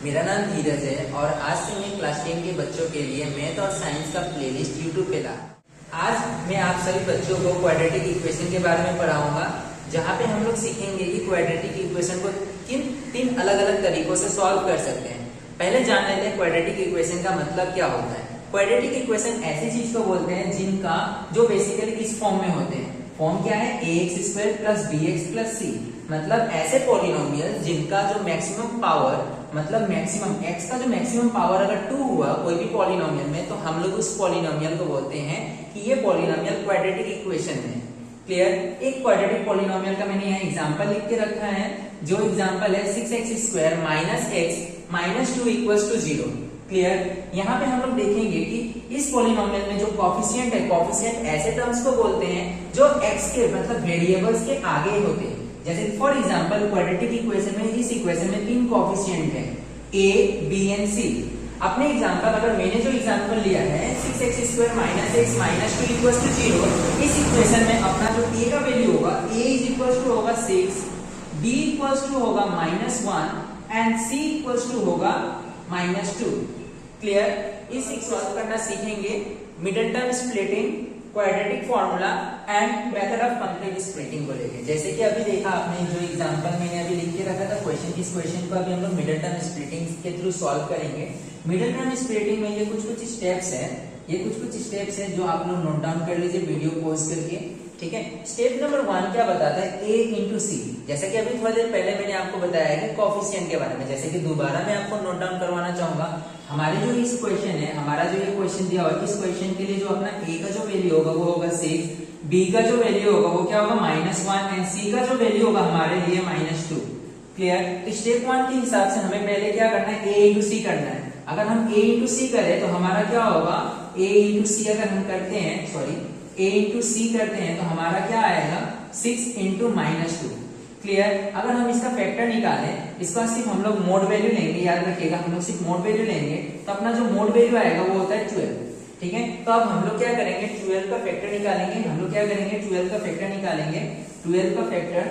मेरा नाम धीरज है और आज से मैं क्लास 10 के बच्चों के लिए मैथ और साइंस का प्लेलिस्ट यूट्यूब पे ला। आज मैं आप सभी बच्चों को क्वाड्रेटिक इक्वेशन के बारे में पढ़ाऊंगा, जहाँ पे हम लोग सीखेंगे कि क्वाड्रेटिक इक्वेशन को किन तीन अलग अलग तरीकों से सॉल्व कर सकते हैं। पहले जान लेते हैं क्वाड्रेटिक इक्वेशन का मतलब क्या होता है। क्वाड्रेटिक इक्वेशन ऐसी चीज को बोलते हैं जिनका जो बेसिकली इस फॉर्म में होते हैं। फॉर्म क्या है? ax² + bx + c। मतलब ऐसे पॉलिनोमियल जिनका जो मैक्सिमम पावर, मतलब मैक्सिमम x का जो मैक्सिमम पावर अगर 2 हुआ कोई भी पॉलिनोमियल में, तो हम लोग उस पॉलिनोमियल को बोलते हैं कि ये पॉलिनोमियल क्वाड्रेटिक इक्वेशन है। क्लियर? एक क्वाड्रेटिक पॉलिनोमियल का मैंने यहाँ एग्जांपल लिख के रखा है, जो एग्जांपल है 6x² - x - 2 = 0। क्लियर? यहाँ पे हम लोग देखेंगे कि इस पॉलिनोमियल में जो कोफिशिएंट है, कोफिशिएंट ऐसे टर्म्स को बोलते हैं जो x के मतलब वेरिएबल्स के आगे होते हैं। जैसे फॉर एग्जांपल क्वाड्रेटिक इक्वेशन में, इस इक्वेशन में 3 कोफिशिएंट है a, b एंड c। अपने एग्जांपल, अगर मैंने जो एग्जांपल लिया है 6x² - x - 2 = 0, इस इक्वेशन में अपना जो a का वैल्यू होगा, a होगा 6, b होगा -1 एंड c होगा -2। क्लियर? इस सॉल्व करना सीखेंगे middle term splitting, quadratic formula and method of complete splitting को लेके। जैसे कि अभी देखा आपने जो एग्जांपल मैंने अभी लिख के रखा था क्वेश्चन, इस क्वेश्चन को अभी हम लोग मिडिल टर्म स्प्लिटिंग के थ्रू सॉल्व करेंगे। मिडिल टर्म स्प्लिटिंग में ये कुछ स्टेप्स है, है जो आप लोग नोट डाउन कर लीजिए वीडियो पॉज करके। ठीक है? स्टेप नंबर 1 क्या बताता है? a × c। जैसा कि अभी थोड़ी देर पहले मैंने आपको बताया कि कोफिशिएंट के बारे में, जैसे कि दोबारा मैं आपको नोट डाउन करवाना चाहूंगा। हमारे जो इस क्वेश्चन है, हमारा जो ये क्वेश्चन दिया हुआ है, इस क्वेश्चन के लिए जो अपना a का जो वैल्यू होगा वो होगा 6, b का जो वैल्यू होगा वो क्या होगा -1 एंड c का जो वैल्यू होगा हमारे लिए -2। क्लियर? तो स्टेप 1 के हिसाब से हमें पहले क्या करना है? a × c करना है। अगर हम a × c करें तो हमारा क्या होगा? a × c अगर हम करते हैं, a × c करते हैं तो हमारा क्या आएगा? 6 × -2। क्लियर? अगर हम इसका फैक्टर निकालें, इसका सिर्फ हम लोग मोड वैल्यू लेंगे, याद रखिएगा हम लोग सिर्फ मोड वैल्यू लेंगे, तो अपना जो मोड वैल्यू आएगा वो होता है 12। ठीक है? तो अब हम लोग क्या करेंगे? 12 का फैक्टर निकालेंगे। हम लोग क्या करेंगे? 12 का फैक्टर निकालेंगे। 12 का फैक्टर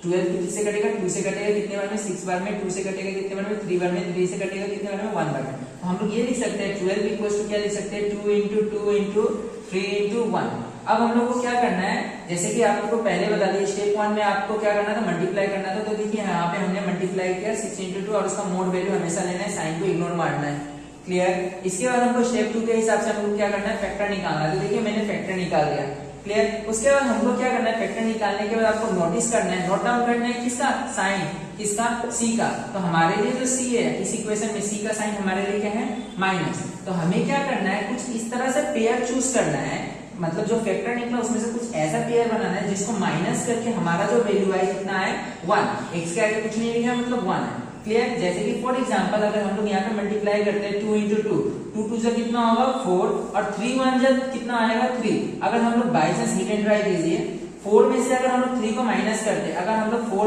12 किससे कटेगा? 2 से कटेगा। कितने बार में? 6 बार में। 2 से कटेगा कितने बार में? 3 बार में। 3 से कटेगा कितने बार में? 1 बार में। तो हम लोग ये लिख सकते हैं 12 क्या लिख सकते हैं? 2 × 2 × 3 × 1। अब हम लोग को क्या करना है? जैसे कि आपको पहले बता दिया, स्टेप 1 में आपको क्या करना था? मल्टीप्लाई करना था। तो देखिए यहाँ पे हमने मल्टीप्लाई किया 6 × 2 और उसका मोड वैल्यू हमेशा लेना है, साइन को इग्नोर मारना है। क्लियर? इसके बाद हमको स्टेप 2 के हिसाब से हमको क्या करना है? फैक्टर निकालना है। तो देखिए मैंने फैक्टर निकाल दिया। क्लियर? उसके बाद हमको क्या करना है? फैक्टर निकालने के बाद आपको नोटिस करना है, नोट डाउन करना है किसका साइन, किसका? c का। तो हमारे लिए जो c है इस इक्वेशन में, c का साइन हमारे लिए क्या है? माइनस। तो हमें क्या करना है? कुछ इस तरह से पेयर चूज करना है, मतलब जो फैक्टर निकला उसमें से कुछ ऐसा पेयर बनाना है जिसको माइनस करके हमारा जो वैल्यू आए कितना है? 1। x के आगे कुछ नहीं लिखा मतलब 1 है। क्लियर? जैसे कि फॉर एग्जांपल अगर हम लोग यहाँ पे मल्टीप्लाई करते हैं 2 × 2, 2 2 से कितना होगा? 4 और 3 1 जब कितना आएगा? 3। अगर हम लोग by chance hit and try कीजिए, 4 में से अगर हम लोग 3 को माइनस करते हैं, अगर हम लोग 4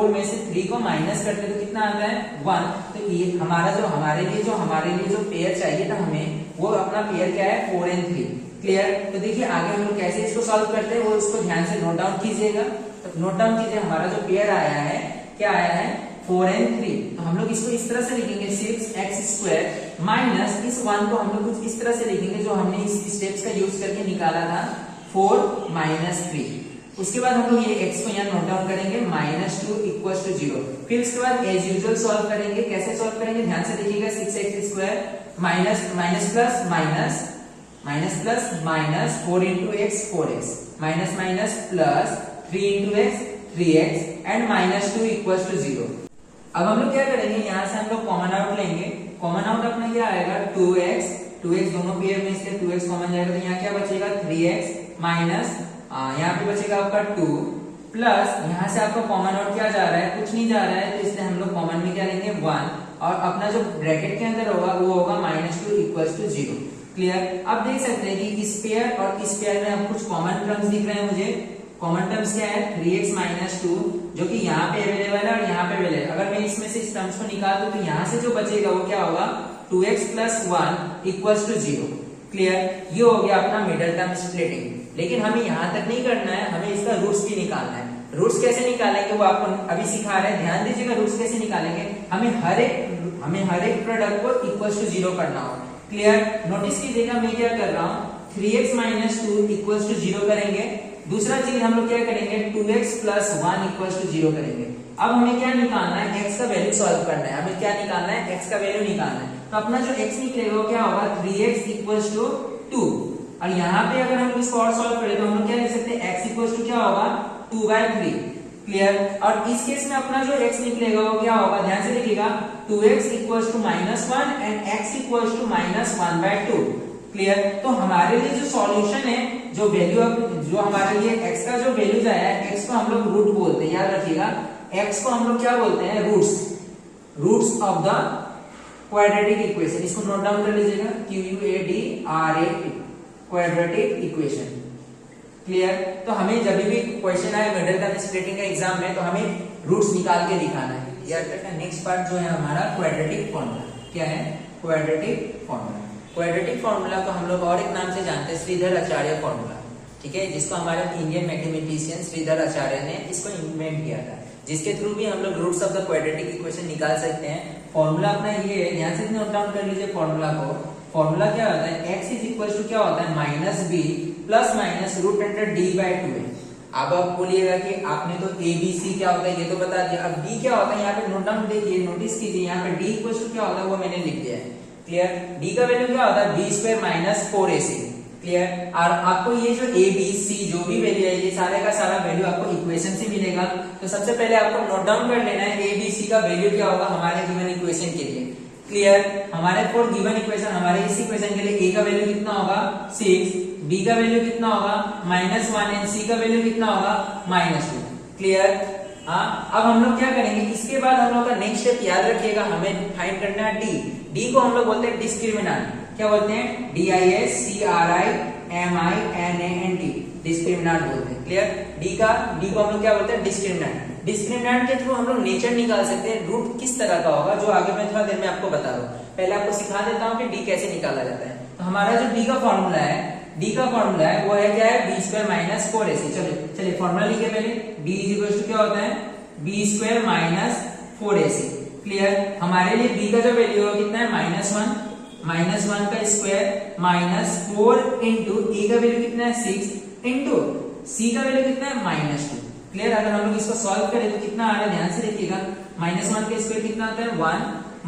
में से 3 को माइनस करते हैं तो कितना आता है? 1। तो ये हमारे लिए जो पेयर चाहिए था हमें, वो अपना पेयर क्या है? 4 और 3। क्लियर? तो देखिए आगे हम लोग कैसे इसको सॉल्व करते हैं वो इसको ध्यान से नोट डाउन कीजिएगा। तो नोट डाउन कीजिए, हमारा जो पेयर आया है क्या आया है? 4 और 3। तो हम लोग इसको इस तरह से लिखेंगे 6x² माइनस इस 1 को हम लोग कुछ इस तरह से लिखेंगे जो हमने इस स्टेप्स का यूज करके निकाला था, 4 - 3। उसके बाद हम लोग ये x को यहाँ नोट डाउन करेंगे, -2 = 0। फिर उसके बाद एज यूजुअल सॉल्व करेंगे। कैसे सॉल्व करेंगे? ध्यान से देखिएगा, 6x² minus plus minus 4 × x 4x minus plus 3 × x 3x and -2 = 0। अब हम लोग क्या करेंगे? यहाँ से हम लोग कॉमन आउट लेंगे। कॉमन आउट अपना क्या आएगा? 2x दोनों पेयर में, इसलिए 2x कॉमन जाएगा। तो यहाँ क्या बचेगा? 3x माइनस यहाँ पे बचेगा आपका 2 प्लस यहाँ से आपका कॉमन आउट क्या जा रहा है? कुछ नहीं जा रहा है, तो इसलिए हम लोग कॉमन में क्या लेंगे? 1 और अपना जो ब्रैकेट के अंदर होगा वो होगा -2 = 0। क्लियर? अब देख सकते हैं कि इस पेयर और इस पेयर में अब कुछ कॉमन टर्म्स दिख रहे हैं मुझे। कॉमन टर्म्स क्या है? 3x - 2 जो कि यहाँ पे अवेलेबल है और यहाँ पे अवेलेबल है। अगर मैं इसमें से इस टर्म्स को निकाल दूं तो यहाँ से जो बचेगा वो क्या होगा? 2x + 1 = 0। क्लियर? ये हो गया अपना मिडिल टर्म स्प्लिटिंग। लेकिन हमें यहाँ तक नहीं करना है, हमें इसका रूट्स भी निकालना है। रूट्स कैसे निकालेंगे वो आपको अभी सिखा रहे हैं, ध्यान दीजिएगा। रूट्स कैसे निकालेंगे, हमें हर एक प्रोडक्ट को इक्वल टू 0 करना हो। क्लियर, नोटिस कीजिएगा मैं क्या कर रहा हूँ, 3x माइनस 2 इक्वल टू 0 करेंगे। दूसरा चीज हम लोग क्या करेंगे, 2x प्लस 1 इक्वल टू 0 करेंगे। अब हमें क्या निकालना है, x का वैल्यू सॉल्व करना है। हमें क्या निकालना है, x का वैल्यू निकालना है। तो अपना जो x निकलेगा वो क्या होगा, 3x इक्वल टू 2। और यहाँ पे अगर हम इसको और सॉल्व करें तो हम लोग क्या लिख सकते हैं, x इक्वल टू क्या होगा, 2/3। क्लियर, और इस केस में अपना जो x निकलेगा वो क्या होगा, ध्यान से देखिएगा, 2x equal to -1 and x equal to -1/2। Clear, तो हमारे लिए जो सॉल्यूशन है, जो वैल्यू जो हमारे लिए x का जो वैल्यू आया है, x को हम लोग रूट बोलते हैं, याद रखिएगा। x को हम लोग क्या बोलते हैं, roots of the quadratic equation. इसको नोट डाउन कर लीजिएगा, QUADRA क्वाड्रेटिक इक्वेशन। क्लियर, तो हमें जब भी क्वेश्चन आए मिडिल टर्म स्प्लिटिंग का एग्जाम में, तो हमें रूट्स निकाल के दिखाना है। याद रखना, नेक्स्ट पार्ट जो है हमारा क्वाड्रेटिक फॉर्मूला। क्या है, क्वाड्रेटिक फॉर्मूला। क्वाड्रेटिक फॉर्मूला को हम लोग और एक नाम से जानते हैं, श्रीधर आचार्य फॉर्मूला। ठीक है, जिसको हमारे इंडियन मैथमेटिशियन श्रीधर आचार्य ने इसको इन्वेंट किया था, जिसके थ्रू भी हम लोग roots of the quadratic equation निकाल सकते हैं। फॉर्मूला अपना ये है, ध्यान से नोट डाउन कर लीजिए फॉर्मूला को। फॉर्मूला क्या होता है, x इज इक्वल टू क्या होता है, -b प्लस माइनस √d/2 है। अब आप बोलिएगा कि आपने तो a b c क्या होता है ये तो बता दिया, अब d क्या होता है यहाँ पे नोट डाउन देखिए, नोटिस कीजिए यहाँ पे d इक्वल टू क्या होता है वो मैंने लिख दिया है। क्लियर, d का वैल्यू क्या होता है, b² - 4ac। क्लियर, और आपको ये जो a b c जो भी वैल्यू है, ये सारे का सारा वैल्यू आपको इक्वेशन से मिलेगा। तो सबसे पहले आपको नोट डाउन कर लेना है a b c का वैल्यू क्या होगा हमारे गिवन इक्वेशन के लिए। क्लियर, हमारे फॉर गिवन इक्वेशन, हमारे इस इक्वेशन के लिए a का वैल्यू कितना होगा 6, b का वैल्यू कितना होगा -1 एंड c का वैल्यू कितना होगा -2। क्लियर, हाँ। अब हम लोग क्या करेंगे, इसके बाद हम लोग का नेक्स्ट स्टेप याद रखिएगा, हमें फाइंड करना है d को हम लोग बोलते हैं डिस्क्रिमिनेंट। क्या बोलते हैं, DISCRIMINANT, डिस्क्रिमिनेंट बोलते हैं। क्लियर, d को हम लोग क्या बोलते हैं, डिस्क्रिमिनेंट। डिस्क्रिमिनेंट के थ्रू हम लोग नेचर निकाल सकते हैं, रूट किस तरह का होगा, जो आगे मैं थोड़ा देर में आपको बता रहा हूँ। पहले आपको सिखा देता हूँ कि d कैसे निकाला जाता है। तो हमारा जो d का फॉर्मूला है वो है क्या है, b² - 4ac। चलिए फॉर्मूला लिखिए पहले, d इक्वल टू क्या होता है, b² - 4ac। क्लियर, हमारे लिए b का जो वैल्यू है कितना है, -1 का स्क्वायर -4 इंटू a का वैल्यू कितना है 6 इंटू c का वैल्यू कितना है -2। क्लियर, अगर हम लोग इसको सॉल्व करें तो कितना आ रहा है, ध्यान से देखिएगा, -1 का स्क्वायर कितना होता है 1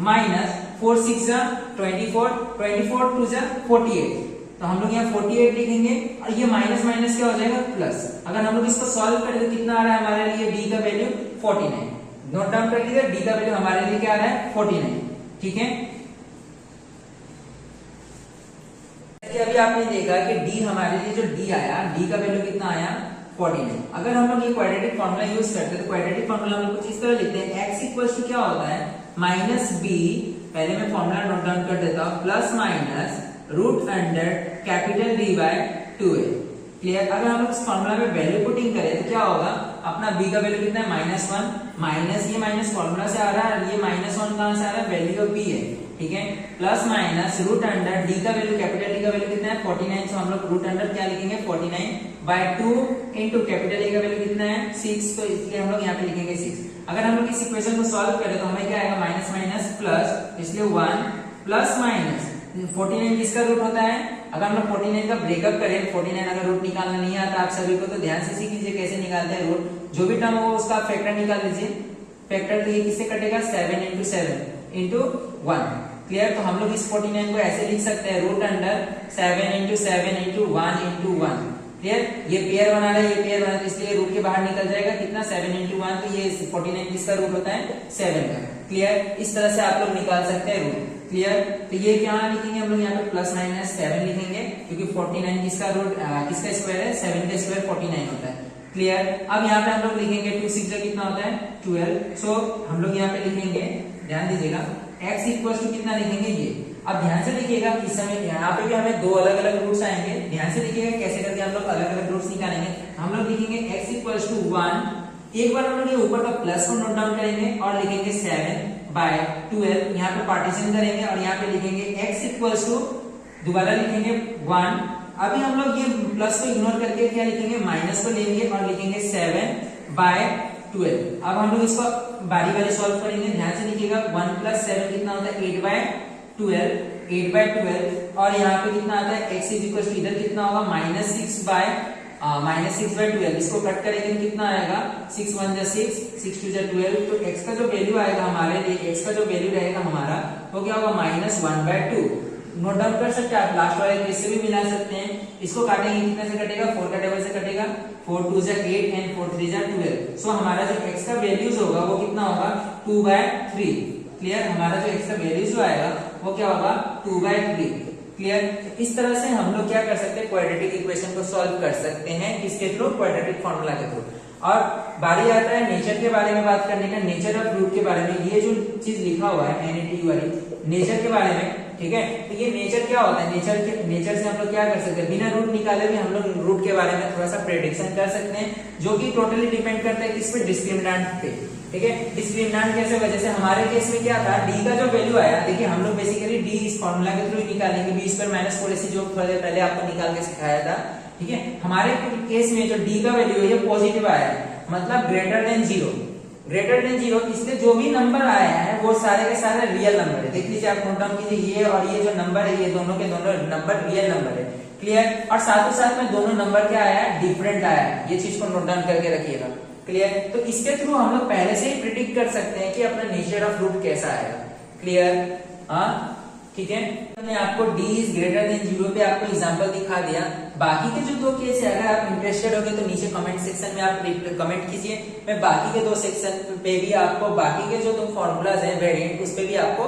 -4 6 24 24 2 48। तो हम लोग यहाँ 48 लिखेंगे और ये माइनस माइनस क्या हो जाएगा प्लस। अगर हम लोग इसको सॉल्व करें तो कितना आ रहा है हमारे लिए, d का वैल्यू 49। नोट डाउन कर लीजिए, d का वैल्यू हमारे लिए क्या आ रहा है 49। ठीक है, अभी आपने देखा कि d हमारे लिए जो d आया, d का वैल्यू कितना आया 49। अगर हम लोग ये क्वाड्रेटिक फॉर्मूला यूज करते हैं तो क्वाड्रेटिक फॉर्मूला हम लोग कुछ इस तरह लिखते हैं, x इक्वल टू क्या होता है -b, पहले मैं फॉर्मूला नोट डाउन कर देता हूं, प्लस माइनस √D/2a। क्लियर, अगर हम लोग इस फॉर्मूला में वैल्यू पुटिंग करें तो क्या होगा, अपना b का वैल्यू कितना है -1, माइनस ये माइनस फॉर्मूला से आ रहा है, ये -1 कहां से आ रहा है, वैल्यू ऑफ b है। ठीक है, प्लस माइनस √D का वैल्यू, कैपिटल D का वैल्यू कितना है 49। तो हम लोग √, क्या लिखेंगे 49/2 इंटू कैपिटल A का वैल्यू कितना है 6, तो इसलिए हम लोग यहाँ पे लिखेंगे 6। अगर हम लोग इस इक्वेशन को सॉल्व करें तो हमें क्या आएगा माइनस माइनस प्लस, इसलिए 1 प्लस माइनस 49 किसका रूट होता है। अगर हम लोग 49 का ब्रेकअप करें, 49 अगर रूट निकालना नहीं आता आप सभी को तो ध्यान से सीख लीजिए कैसे निकालते हैं रूट। जो भी टर्म हो उसका फैक्टर निकाल लीजिए। फैक्टर तो ये किससे कटेगा 7 इंटू 7 इंटू 1। क्लियर, तो हम लोग इस 49 को ऐसे लिख सकते हैं √7 इंटू 7 इंटू 1 इंटू 1। क्लियर, ये पेयर बना रहा है, ये पेयर बना रहा है, इसलिए रूट के बाहर निकल जाएगा कितना 7 इंटू 1। तो ये 49 किसका रूट होता है 7 का। क्लियर, इस तरह से आप लोग निकाल सकते हैं रूट। क्लियर, तो ये क्या लिखेंगे हम लोग यहाँ पे प्लस माइनस 7 लिखेंगे, क्योंकि 49 किसका रूट किसका स्क्वायर है 7 का स्क्वायर 49 होता है। क्लियर, अब यहाँ पे हम लोग लिखेंगे 2 6 कितना होता है 12। सो हम लोग यहाँ पे लिखेंगे, ध्यान दीजिएगा, x इक्वल टू कितना लिखेंगे ये। अब ध्यान से देखिएगा इस समय यहाँ पे भी हमें दो अलग अलग रूट्स आएंगे। ध्यान से देखिएगा कैसे करके हम लोग अलग अलग रूट्स निकालेंगे। हम लोग लिखेंगे x इक्वल टू 1, एक बार हम लोग ये ऊपर का प्लस को नोट डाउन करेंगे और लिखेंगे 7/12, यहाँ पे पार्टीशन करेंगे और यहाँ पे लिखेंगे x इक्वल टू, दोबारा लिखेंगे 1। अभी हम लोग ये प्लस को इग्नोर करके क्या लिखेंगे माइनस को लेंगे और लिखेंगे 7 बाय 12। अब हम लोग इसको बारी बारी सॉल्व करेंगे, ध्यान से देखिएगा। 1 + 7 कितना होता है 8/12 और यहाँ पे कितना आता है x इधर कितना होगा -6/12। इसको कट करेंगे तो कितना आएगा 6 × 1 = 6, 6 × 2 = 12। तो x का जो वैल्यू आएगा हमारे लिए, x का जो वैल्यू रहेगा हमारा वो क्या होगा -1/2। नोट डाउन कर सकते हैं आप, लास्ट वाले केस से भी मिला सकते हैं। इसको काटेंगे कितने से कटेगा 4 का टेबल से कटेगा, 4 × 2 = 8 and 4 × 3 = 12। सो हमारा जो x का वैल्यूज होगा वो कितना होगा 2/3। क्लियर, हमारा जो x का वैल्यूज जो आएगा वो क्या होगा 2/3। क्लियर, इस तरह से हम लोग क्या कर सकते हैं क्वाड्रेटिक इक्वेशन को सॉल्व कर सकते हैं, किसके थ्रू, क्वाड्रेटिक फॉर्मूला के थ्रू। और बारी आता है नेचर के बारे में बात करने का, नेचर ऑफ रूट के बारे में। ये जो चीज लिखा हुआ है NATU वाली, नेचर के बारे में, ठीक है। तो ये नेचर क्या होता है, नेचर से हम लोग क्या कर सकते हैं, बिना रूट निकाले भी हम लोग रूट के बारे में थोड़ा सा प्रेडिक्शन कर सकते हैं, जो कि टोटली डिपेंड करता है किस पे, डिस्क्रिमिनेंट पे। ठीक है, डिस्क्रिमिनेंट कैसे होगा, जैसे हमारे केस में क्या था, डी का जो वैल्यू आया, देखिए हम लोग बेसिकली डी इस फॉर्मूला के थ्रू निकालेंगे, b² - 4ac जो पहले आपको निकाल के सिखाया था। ठीक है, हमारे केस में जो डी का वैल्यू है ये पॉजिटिव आया है, मतलब ग्रेटर देन जीरो, इसलिए जो भी नंबर आया है वो सारे के सारे रियल नंबर है। देख लीजिए, आप नोट डाउन कीजिए, ये और ये जो नंबर है ये दोनों के दोनों नंबर रियल नंबर है। क्लियर, और साथ ही साथ में दोनों नंबर क्या आया है, डिफरेंट आया है। ये चीज को नोट डाउन करके रखिएगा। क्लियर, तो इसके थ्रू हम लोग पहले से ही प्रिडिक्ट कर सकते हैं कि अपना नेचर ऑफ रूट कैसा आएगा। क्लियर, हाँ ठीक है। मैंने आपको d इज ग्रेटर देन 0 पे आपको एग्जांपल दिखा दिया। बाकी के जो दो केस है, अगर आप इंटरेस्टेड हो गए तो नीचे कमेंट सेक्शन में आप कमेंट कीजिए, मैं बाकी के दो सेक्शन पे भी आपको बाकी के जो दो फॉर्मूलाज हैं वेरिएंट, उस पे भी आपको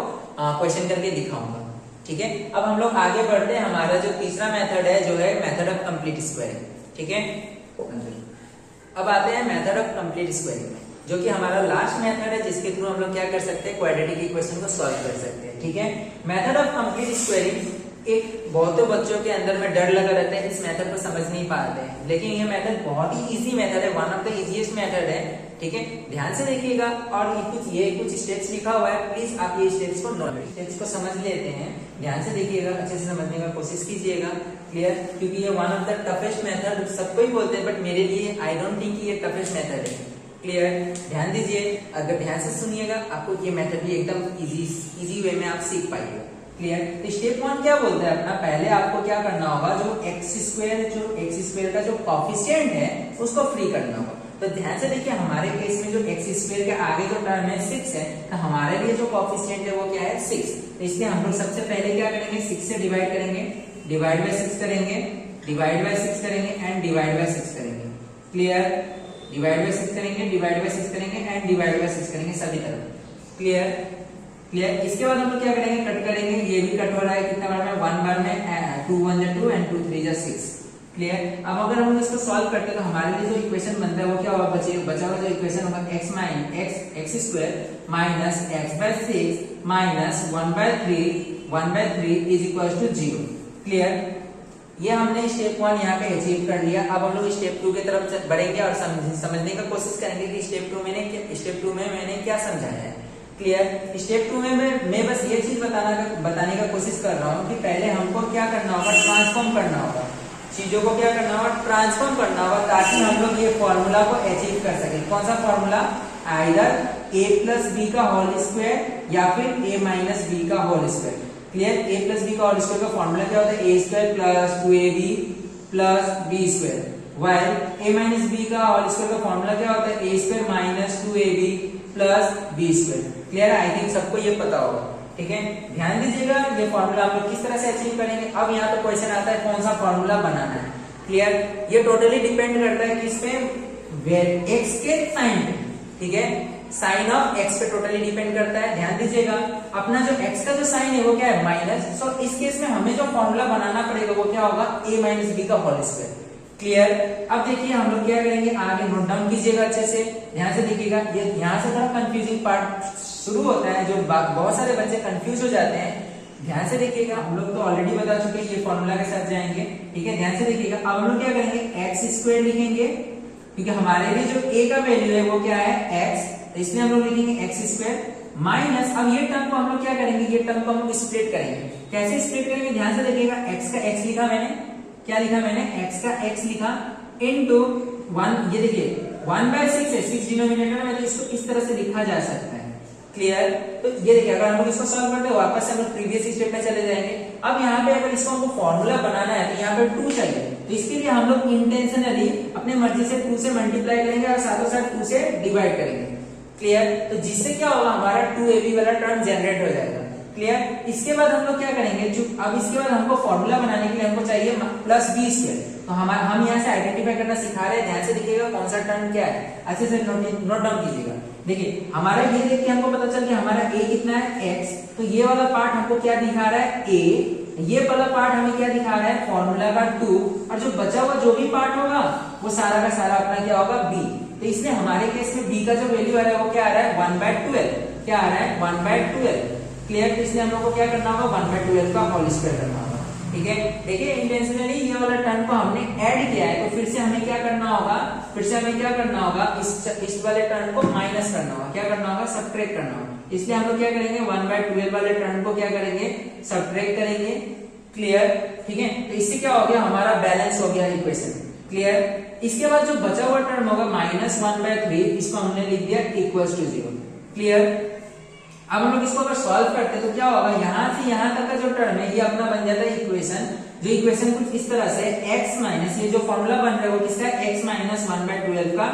क्वेश्चन करके दिखाऊंगा। ठीक है, अब हम लोग आगे बढ़ते हैं। हमारा जो तीसरा मेथड है जो है मेथड ऑफ कंप्लीट स्क्वायरिंग। ठीक है, अब आते हैं मेथड ऑफ कंप्लीट स्क्वायरिंग, जो कि हमारा लास्ट मेथड है, जिसके थ्रू हम लोग क्या कर सकते हैं, क्वाड्रेटिक इक्वेशन को सॉल्व कर सकते हैं। ठीक है, मेथड ऑफ कंप्लीट स्क्वायरिंग एक बहुतों बच्चों के अंदर में डर लगा रहता है, इस मेथड को समझ नहीं पाते हैं, लेकिन ये मेथड बहुत ही इजी मेथड है, one of the easiest method है। ठीक है, ध्यान से देखिएगा, और ये कुछ स्टेप्स लिखा हुआ है, प्लीज आप ये स्टेप्स को समझ लेते हैं, ध्यान से देखिएगा, अच्छे से समझने का कोशिश कीजिएगा। क्लियर, क्योंकि ये one of the toughest method सबको ही बोलते हैं, बट मेरे लिए आई डोंट थिंक ये टफेस्ट मेथड है। क्लियर, ध्यान दीजिए, अगर ध्यान से सुनिएगा आपको ये मेथड भी एकदम इजी वे में आप सीख पाइएगा। क्लियर, तो स्टेप 1 क्या बोलता है अपना, पहले आपको क्या करना होगा, जो x² का जो कॉफिशिएंट है उसको फ्री करना होगा। तो ध्यान से देखिए, हमारे केस में जो x² के आगे जो टर्म है 6 है, तो हमारे लिए जो कॉफिशिएंट है वो क्या है 6। तो इसलिए हम लोग सबसे पहले क्या करेंगे, 6 से डिवाइड करेंगे, डिवाइड बाय 6 करेंगे, डिवाइड बाय 6 करेंगे एंड डिवाइड बाय 6 करेंगे। क्लियर, डिवाइड बाय 6 करेंगे, डिवाइड बाय 6 करेंगे एंड डिवाइड बाय 6 करेंगे सभी तरफ। क्लियर, इसके बाद हम लोग क्या करेंगे, कट करेंगे, ये भी कट हो रहा है कितना बार में, 1 बार में, 2 × 1 = 2 and 2 × 3 = 6। क्लियर, अब अगर हम इसको सॉल्व करते हैं तो हमारे लिए जो इक्वेशन बनता है वो क्या होगा, बचा हुआ जो इक्वेशन होगा x² - x/6 -1/3 = 0। क्लियर, ये हमने स्टेप 1 यहाँ पे अचीव कर लिया। अब हम लोग स्टेप 2 की तरफ बढ़ेंगे और समझने का कोशिश करेंगे कि स्टेप 2 में मैंने क्या समझाया है। क्लियर, स्टेप 2 में मैं बस ये चीज बताने का कोशिश कर रहा हूँ कि पहले हमको क्या करना होगा, ट्रांसफॉर्म करना होगा, चीजों को क्या करना होगा, ट्रांसफॉर्म करना होगा, ताकि हम लोग ये फॉर्मूला को अचीव कर सके। कौन सा फॉर्मूला, आइदर a + b का होल स्क्वायर या फिर a - b का whole square. Clear, a + b का होल स्क्वायर का फॉर्मूला क्या होता है, a² + 2ab + b², while a - b का होल स्क्वायर का फॉर्मूला क्या होता है, a² - 2ab + b²। Clear, I think सबको ये पता होगा। ठीक है, ध्यान दीजिएगा, ये फॉर्मूला हम लोग किस तरह से अचीव करेंगे। अब यहाँ पे क्वेश्चन आता है कौन सा फॉर्मूला बनाना है। क्लियर, ये टोटली डिपेंड करता है किस पे, x के साइन पे। ठीक है, साइन ऑफ x पे टोटली डिपेंड करता है। ध्यान दीजिएगा, अपना जो x का जो साइन है वो क्या है, माइनस। सो इस केस में हमें जो फॉर्मूला बनाना पड़ेगा वो क्या होगा, a - b का होल स्क्वायर। क्लियर, अब देखिए हम लोग क्या करेंगे, आगे नोट डाउन कीजिएगा अच्छे से, ध्यान से देखिएगा। ये यहाँ से थोड़ा कंफ्यूजिंग पार्ट शुरू होता है, जो बहुत सारे बच्चे कंफ्यूज हो जाते हैं। ध्यान से देखिएगा, हम लोग तो ऑलरेडी बता चुके हैं, ये फॉर्मूला के साथ जाएंगे। ठीक है, ध्यान से देखिएगा, अब हम लोग क्या करेंगे, x² लिखेंगे, क्योंकि हमारे लिए जो a का वैल्यू है वो क्या है, x, इसलिए हम लोग लिखेंगे x² माइनस, अब ये टर्म को हम लोग क्या करेंगे, ये टर्म को हम लोग स्प्लिट करेंगे। कैसे स्प्लिट करेंगे, ध्यान से देखिएगा, x का x लिखा मैंने, क्या लिखा मैंने, x का x लिखा इनटू 1, ये देखिए 1/6 है, 6 डिनोमिनेटर में, तो इसको इस तरह से लिखा जा सकता है। क्लियर? तो ये देखिए अगर हम लोग इसको सॉल्व करते हैं वापस से हम लोग प्रीवियस स्टेप में चले जाएंगे। अब यहाँ पे अगर इसको हमको फॉर्मूला बनाना है तो यहाँ पे 2 चाहिए, तो इसके लिए हम लोग इंटेंशनली अपने मर्जी से 2 से मल्टीप्लाई करेंगे और साथों साथ 2 से डिवाइड करेंगे। क्लियर? तो जिससे क्या होगा, हमारा 2ab वाला टर्म जनरेट हो जाएगा। क्लियर? इसके बाद हम लोग क्या करेंगे, अब इसके बाद हमको फॉर्मूला बनाने के लिए हमको चाहिए +b²। तो हम यहाँ से आइडेंटिफाई करना सिखा रहे हैं, ध्यान से देखिएगा कौन सा टर्म क्या है, अच्छे से नोट डाउन कीजिएगा। देखिए हमारा ये देख के हमको पता चल कि हमारा a कितना है x, तो ये वाला पार्ट हमको क्या दिखा रहा है a, ये वाला पार्ट हमें क्या दिखा रहा है फॉर्मूला का 2, और जो बचा हुआ जो भी पार्ट होगा वो सारा का सारा अपना क्या होगा b। तो इसलिए हमारे केस में b का जो वैल्यू आ रहा है वो क्या आ रहा है 1/12, क्या आ रहा है 1/12। क्लियर? तो इसलिए हम लोग को क्या करना होगा 1/12 का होल स्क्वायर करना होगा। ठीक है, देखिए इंटेंशनली ये वाला टर्म को हमने ऐड किया है, तो फिर से हमें क्या करना होगा, इस वाले टर्म को माइनस करना होगा, क्या करना होगा सब्ट्रैक्ट करना होगा। इसलिए हम लोग क्या करेंगे 1/12 वाले टर्म को क्या करेंगे सब्ट्रैक्ट करेंगे। क्लियर? ठीक है, तो इससे क्या हो गया हमारा बैलेंस हो गया इक्वेशन। क्लियर? इसके बाद जो बचा हुआ टर्म होगा -1/3, इसको हमने लिख दिया =0। क्लियर? अब हम लोग इसको अगर सॉल्व करते हैं तो क्या होगा, यहां से यहां तक का जो टर्म है ये अपना बन जाता है इक्वेशन, जो इक्वेशन कुछ इस तरह से x माइनस ये जो फॉर्मूला बन रहा है वो किसका है x माइनस 1/12 का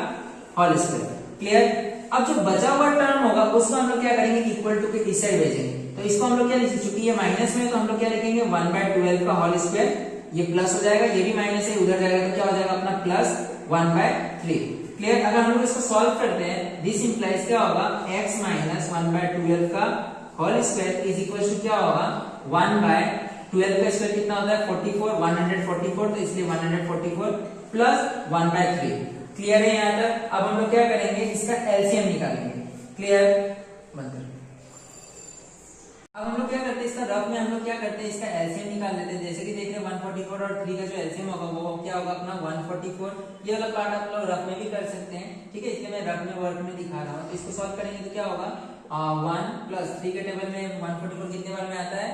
होल स्क्वायर। क्लियर? अब जो बचा हुआ टर्म होगा उसको हम लोग क्या करेंगे इक्वल टू के इस साइड भेजेंगे, तो इसको हम लोग क्या लिखेंगे, चूंकि ये माइनस में तो हम लोग क्या लिखेंगे 1/12 का होल स्क्वायर, ये प्लस हो जाएगा, ये भी माइनस है उधर जाएगा तो क्या हो जाएगा अपना +1/3। क्लियर? अगर हम लोग इसको सॉल्व करते हैं दिस इंप्लाइज क्या होगा x माइनस 1/12 का whole square is equal to क्या होगा 1/12 का स्क्वायर कितना होता है 44, 144, तो इसलिए 144 प्लस 1/3। क्लियर है यहाँ तक? अब हम लोग क्या करेंगे इसका एलसीएम निकालेंगे। क्लियर? अब हम लोग क्या करते हैं इसका रफ में हम लोग क्या करते हैं इसका एलसीएम निकाल लेते हैं। जैसे कि देख रहे हैं 144 और 3 का जो एलसीएम होगा वो क्या होगा अपना 144। ये वाला पार्ट आप लोग रफ में भी कर सकते हैं, ठीक है, इसलिए मैं रफ में वर्क में दिखा रहा हूँ। तो इसको सॉल्व करेंगे तो क्या होगा 1 + 3 के टेबल में 144 कितने बार में आता है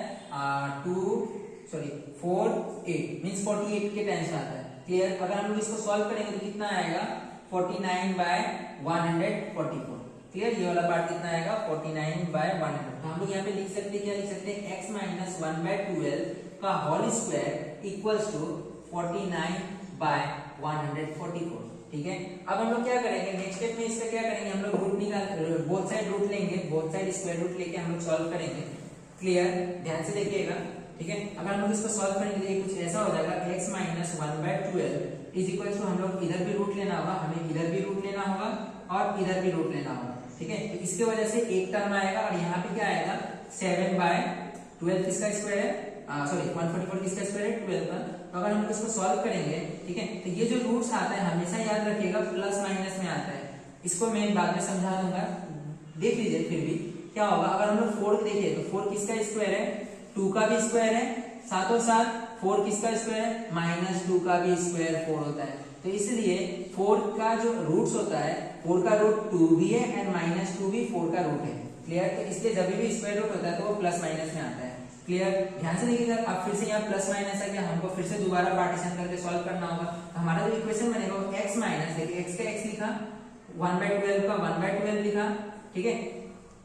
4 8 मींस 48 के टाइम्स में आता है। क्लियर? अगर हम लोग इसको सॉल्व करेंगे तो कितना आएगा 49/144। क्लियर? ये वाला पार्ट कितना आएगा 49/100। तो हम लोग यहाँ पे लिख सकते हैं, क्या लिख सकते हैं x माइनस 1/12 का होल स्क्वायर इक्वल्स टू 49/144। ठीक है, अब हम लोग क्या करेंगे नेक्स्ट स्टेप में इसका क्या करेंगे हम लोग रूट निकाल, बोथ साइड रूट लेंगे, बोथ साइड स्क्वायर रूट लेके हम लोग सॉल्व करेंगे। क्लियर? ध्यान से देखिएगा। ठीक है, अगर हम लोग इसको सॉल्व करेंगे तो ये कुछ ऐसा हो जाएगा x minus 1/12 is equal to, हम लोग इधर भी रूट लेना होगा, हमें इधर भी रूट लेना होगा और इधर भी रूट लेना होगा। ठीक है, तो इसके वजह से एक टर्म आएगा और यहाँ पे क्या आएगा 7/12 किसका स्क्वायर है, सॉरी 144 किसका स्क्वायर है 12 का। तो अगर हम इसको सॉल्व करेंगे, ठीक है, तो ये जो रूट्स आता है हमेशा याद रखिएगा प्लस माइनस में आता है। इसको मैं बाद में समझा दूंगा, देख लीजिए। फिर भी क्या होगा अगर हम लोग 4 देखिए तो 4 किसका स्क्वायर है 2 का भी स्क्वायर है, साथों साथ 4 किसका स्क्वायर है -2 का भी स्क्वायर 4 होता है। तो इसलिए 4 का जो रूट्स होता है 4 का रूट 2 भी है एंड -2 भी 4 का रूट है। क्लियर? तो इसलिए जब भी स्क्वायर रूट होता है तो वो प्लस माइनस में आता है। क्लियर? ध्यान से देखिएगा। अब फिर से यहाँ प्लस माइनस है, हमको फिर से दोबारा पार्टीशन करके सॉल्व करना होगा। तो हमारा जो इक्वेशन बनेगा वो x माइनस, देखिए x का x लिखा, 1/12 का 1/12 लिखा, ठीक है,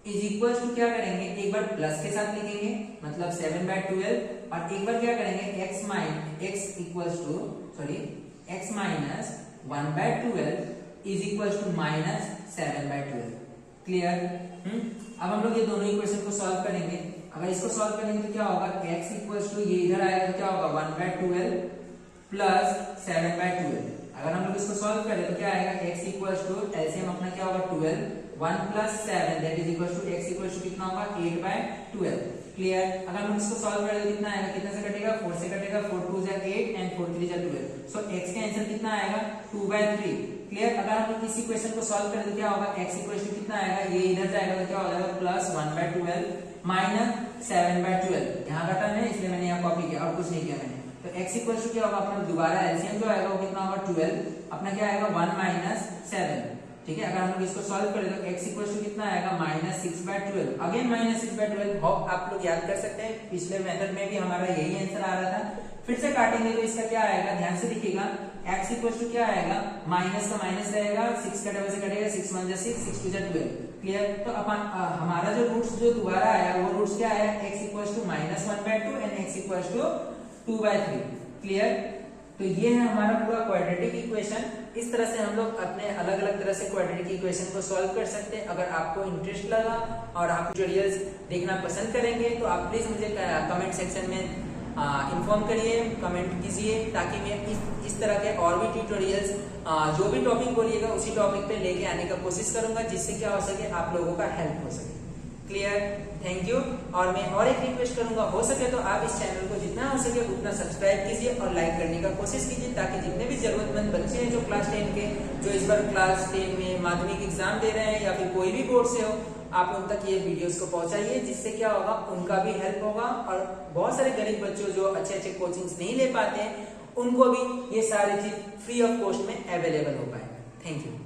इज इक्वल टू क्या करेंगे एक बार प्लस के साथ लिखेंगे मतलब 7/12 और एक बार क्या करेंगे x minus 1/12 is equal to -7/12। Clear? अब हम लोग ये दोनों इक्वेशन को सॉल्व करेंगे। अगर इसको सॉल्व करेंगे तो क्या होगा x इक्वल टू ये इधर आएगा तो क्या होगा 1/12 प्लस 7/12। अगर हम लोग इसको सॉल्व करें तो क्या आएगा x इक्वल टू एलसीएम अपना क्या होगा 12, 1 + 7 that is equal to x equal to कितना होगा 8/12। क्लियर? अगर हम इसको सॉल्व करें तो कितना आएगा, कितना से कटेगा 4 से कटेगा, 4 2 = 8 एंड 4 3 = 12। सो x का आंसर कितना आएगा 2/3। क्लियर? अगर हम लोग इस इक्वेशन को सॉल्व करें तो क्या होगा x इक्वल टू कितना आएगा, ये इधर जाएगा तो क्या हो जाएगा प्लस 1/12 माइनस 7/12। यहाँ का टर्म है इसलिए मैंने यहाँ कॉपी किया और कुछ नहीं किया मैंने। तो x इक्वल टू क्या होगा अपना दोबारा एलसीएम जो आएगा वो कितना होगा 12, अपना क्या आएगा 1 - 7। ठीक है, अगर हम लोग इसको सॉल्व करें तो x इक्वल टू कितना आएगा -6/12, अगेन -6/12। होप आप लोग याद कर सकते हैं पिछले मेथड में भी हमारा यही आंसर आ रहा था। फिर से काटेंगे तो इसका क्या आएगा, ध्यान से देखिएगा, x इक्वल टू क्या आएगा, माइनस का माइनस रहेगा, 6 का डबल से कटेगा, 6 1 जा 6, 6 2 जा 12। क्लियर। तो अपन हमारा जो रूट्स जो दोबारा आया वो रूट्स क्या आया, x equal to -1/2 and x equal to 2/3। Clear. तो ये है हमारा पूरा क्वाड्रेटिक इक्वेशन। इस तरह से हम लोग अपने अलग अलग तरह से क्वाड्रेटिक इक्वेशन को सॉल्व कर सकते हैं। अगर आपको इंटरेस्ट लगा और आप ट्यूटोरियल्स देखना पसंद करेंगे तो आप प्लीज मुझे कमेंट सेक्शन में इन्फॉर्म करिए, कमेंट कीजिए, ताकि मैं इस तरह के और भी ट्यूटोरियल्स जो भी टॉपिक बोलिएगा उसी टॉपिक पे लेके आने का कोशिश करूंगा, जिससे क्या हो सके आप लोगों का हेल्प हो सके। क्लियर। Thank you. और मैं और एक रिक्वेस्ट करूंगा, हो सके तो आप इस चैनल को जितना हो सके उतना सब्सक्राइब कीजिए और लाइक करने का कोशिश कीजिए, ताकि जितने भी जरूरतमंद बच्चे हैं जो क्लास 10 के, जो इस बार क्लास 10 में माध्यमिक एग्जाम दे रहे हैं या फिर कोई भी बोर्ड से हो, आप उन तक ये वीडियोस को पहुंचाइए, जिससे क्या होगा उनका भी हेल्प होगा और बहुत सारे गरीब बच्चों जो अच्छे अच्छे कोचिंग्स नहीं ले पाते हैं उनको भी ये सारी चीज फ्री ऑफ कॉस्ट में अवेलेबल हो पाए। Thank you.